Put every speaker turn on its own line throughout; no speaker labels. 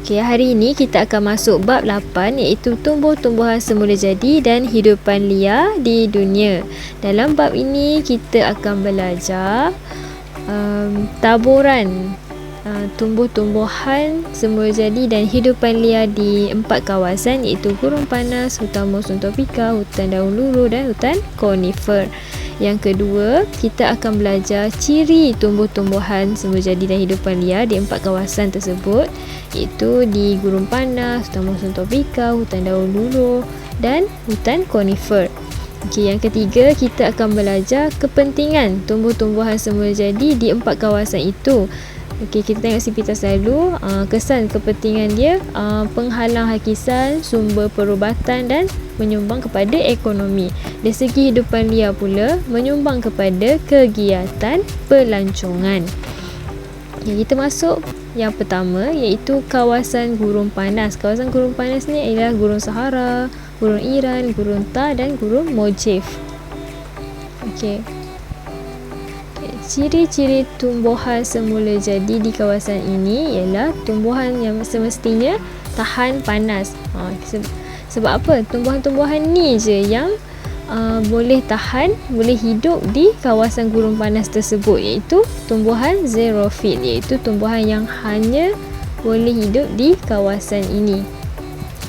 Okey, hari ini kita akan masuk bab 8 iaitu tumbuh-tumbuhan semula jadi dan hidupan liar di dunia. Dalam bab ini kita akan belajar taburan tumbuh-tumbuhan semula jadi dan hidupan liar di 4 kawasan iaitu gurun panas, hutan monsun tropika, hutan daun luruh dan hutan konifer. Yang kedua, kita akan belajar ciri tumbuh-tumbuhan semula jadi dan hidupan liar di 4 kawasan tersebut iaitu di gurun panas, hutan monsun tropika, hutan daun luruh dan hutan konifer. Okey, yang ketiga, kita akan belajar kepentingan tumbuh-tumbuhan semula jadi di 4 kawasan itu. Okey, kita tengok sipitas dahulu. Kesan kepentingan dia, penghalang hakisan, sumber perubatan dan menyumbang kepada ekonomi. Dari segi hidupan liar pula, menyumbang kepada kegiatan pelancongan. Okay, kita masuk yang pertama iaitu kawasan gurun panas. Kawasan gurun panas ni ialah gurun Sahara, gurun Iran, gurun Thar dan gurun Mojave. Okey. Ciri-ciri tumbuhan semula jadi di kawasan ini ialah tumbuhan yang semestinya tahan panas. Sebab apa? Tumbuhan-tumbuhan ni je yang boleh tahan, boleh hidup di kawasan gurun panas tersebut, iaitu tumbuhan xerophyll, iaitu tumbuhan yang hanya boleh hidup di kawasan ini.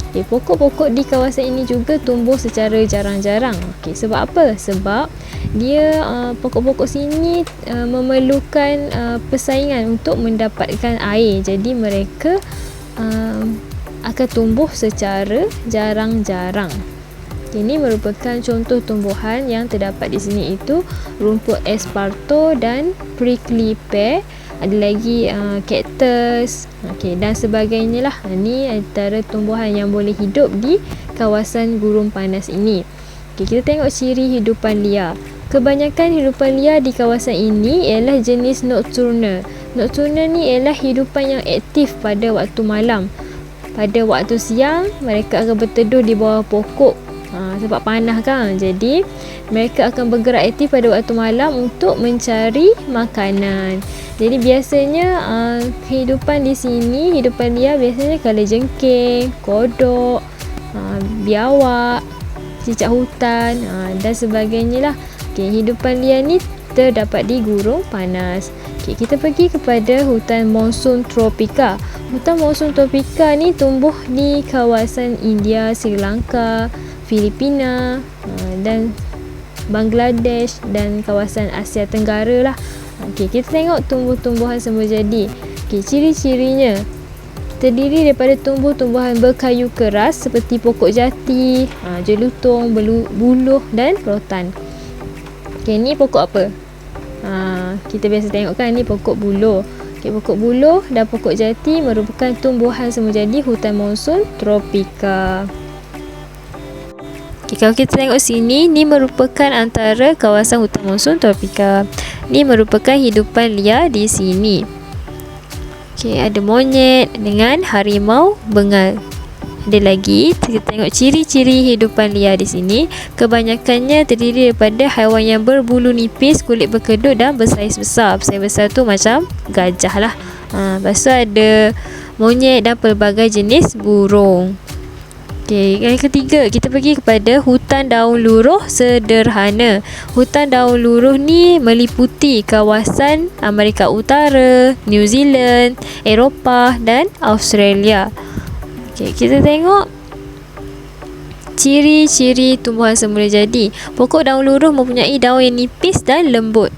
Okay, pokok-pokok di kawasan ini juga tumbuh secara jarang-jarang. Okay, sebab apa? Sebab dia pokok-pokok sini memerlukan persaingan untuk mendapatkan air. Jadi mereka akan tumbuh secara jarang-jarang. Ini merupakan contoh tumbuhan yang terdapat di sini itu rumput esparto dan prickly pear. Ada lagi cactus, dan sebagainya lah. Ini antara tumbuhan yang boleh hidup di kawasan gurun panas ini. Kita tengok ciri hidupan liar. Kebanyakan hidupan liar di kawasan ini ialah jenis nocturnal. Nocturnal ni ialah hidupan yang aktif pada waktu malam. Pada waktu siang, mereka akan berteduh di bawah pokok. Sebab panas kan, jadi mereka akan bergerak aktif pada waktu malam untuk mencari makanan. Jadi biasanya kehidupan di sini, hidupan liar biasanya kalajengking, kodok, biawak, cicak hutan dan sebagainya lah. Hidupan liar ni terdapat di gurun panas. Kita pergi kepada hutan monsun tropika. Hutan monsun tropika ni tumbuh di kawasan India, Sri Lanka, Filipina dan Bangladesh dan kawasan Asia Tenggara lah. Kita tengok tumbuh-tumbuhan semula jadi. Ciri-cirinya terdiri daripada tumbuh-tumbuhan berkayu keras seperti pokok jati, jelutong, buluh dan rotan. Ni pokok apa? Kita biasa tengok kan, ni pokok buluh. Pokok buluh dan pokok jati merupakan tumbuhan semula jadi hutan monsun tropika. Kalau kita tengok sini, ni merupakan antara kawasan hutan monsun tropika. Ni merupakan hidupan liar di sini. Ada monyet dengan harimau bengal. Ada lagi, kita tengok ciri-ciri hidupan liar di sini. Kebanyakannya terdiri daripada haiwan yang berbulu nipis, kulit berkedut dan bersaiz besar. Bersaiz besar tu macam gajah lah. Lepas tu ada monyet dan pelbagai jenis burung. Yang ketiga, kita pergi kepada hutan daun luruh sederhana. Hutan daun luruh ni meliputi kawasan Amerika Utara, New Zealand, Eropah dan Australia. Kita tengok ciri-ciri tumbuhan semula jadi. Pokok daun luruh mempunyai daun yang nipis dan lembut.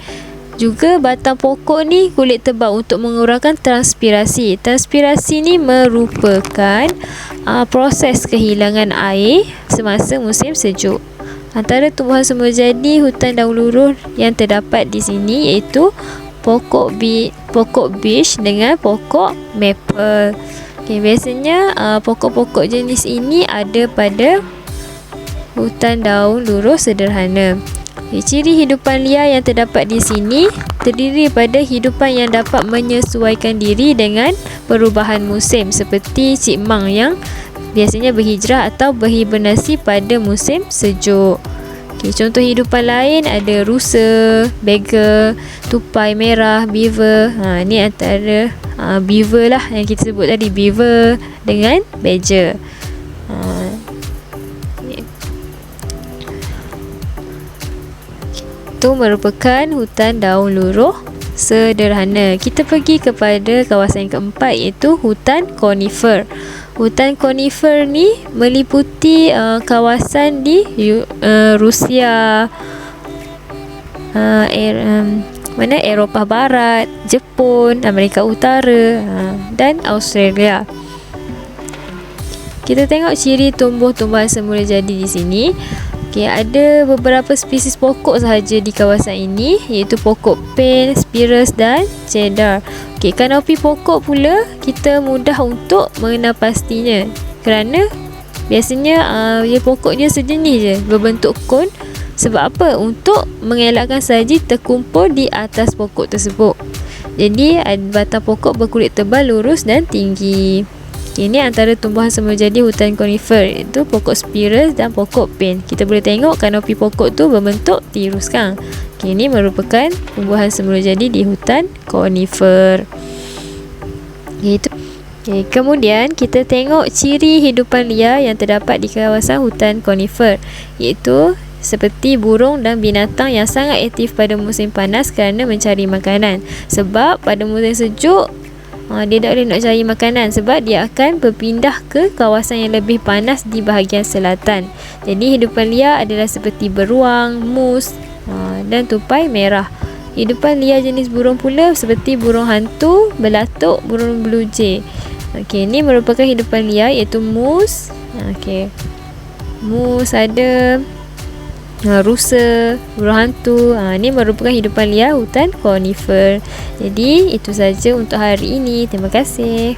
Juga batang pokok ni kulit tebal untuk mengurangkan transpirasi. Transpirasi ni merupakan proses kehilangan air semasa musim sejuk. Antara tumbuhan semula jadi hutan daun luruh yang terdapat di sini iaitu pokok beech dengan pokok maple. Biasanya pokok-pokok jenis ini ada pada hutan daun luruh sederhana. Ciri hidupan liar yang terdapat di sini terdiri daripada hidupan yang dapat menyesuaikan diri dengan perubahan musim seperti cipmang yang biasanya berhijrah atau berhibernasi pada musim sejuk. Okay, contoh hidupan lain ada rusa, beaver, tupai merah, beaver. Ni antara beaver lah yang kita sebut tadi, beaver dengan badger. Itu merupakan hutan daun luruh sederhana. Kita pergi kepada kawasan yang keempat, iaitu hutan conifer. Hutan conifer ni meliputi kawasan di Rusia, Eropah Barat, Jepun, Amerika Utara, dan Australia. Kita tengok ciri tumbuh-tumbuhan semula jadi di sini. Okay, ada beberapa spesies pokok sahaja di kawasan ini, iaitu pokok pine, spirus dan cedar. Okay, kanopi pokok pula kita mudah untuk mengenal pastinya kerana biasanya pokoknya sejenis je, berbentuk kon. Sebab apa? Untuk mengelakkan salji terkumpul di atas pokok tersebut. Jadi batang pokok berkulit tebal, lurus dan tinggi. Ini antara tumbuhan semula jadi hutan conifer, iaitu pokok spirus dan pokok pine. Kita boleh tengok kanopi pokok tu berbentuk tirus kan. Ini merupakan tumbuhan semula jadi di hutan conifer. Kemudian kita tengok ciri hidupan liar yang terdapat di kawasan hutan conifer, iaitu seperti burung dan binatang yang sangat aktif pada musim panas kerana mencari makanan. Sebab pada musim sejuk dia tak boleh nak cari makanan, sebab dia akan berpindah ke kawasan yang lebih panas di bahagian selatan. Jadi hidupan liar adalah seperti beruang, mus dan tupai merah. Hidupan liar jenis burung pula seperti burung hantu, belatuk, burung blue jay. Ini merupakan hidupan liar, iaitu mus. Mus ada, rusa, burung hantu. Ini merupakan hidupan liar hutan conifer. Jadi itu saja untuk hari ini. Terima kasih.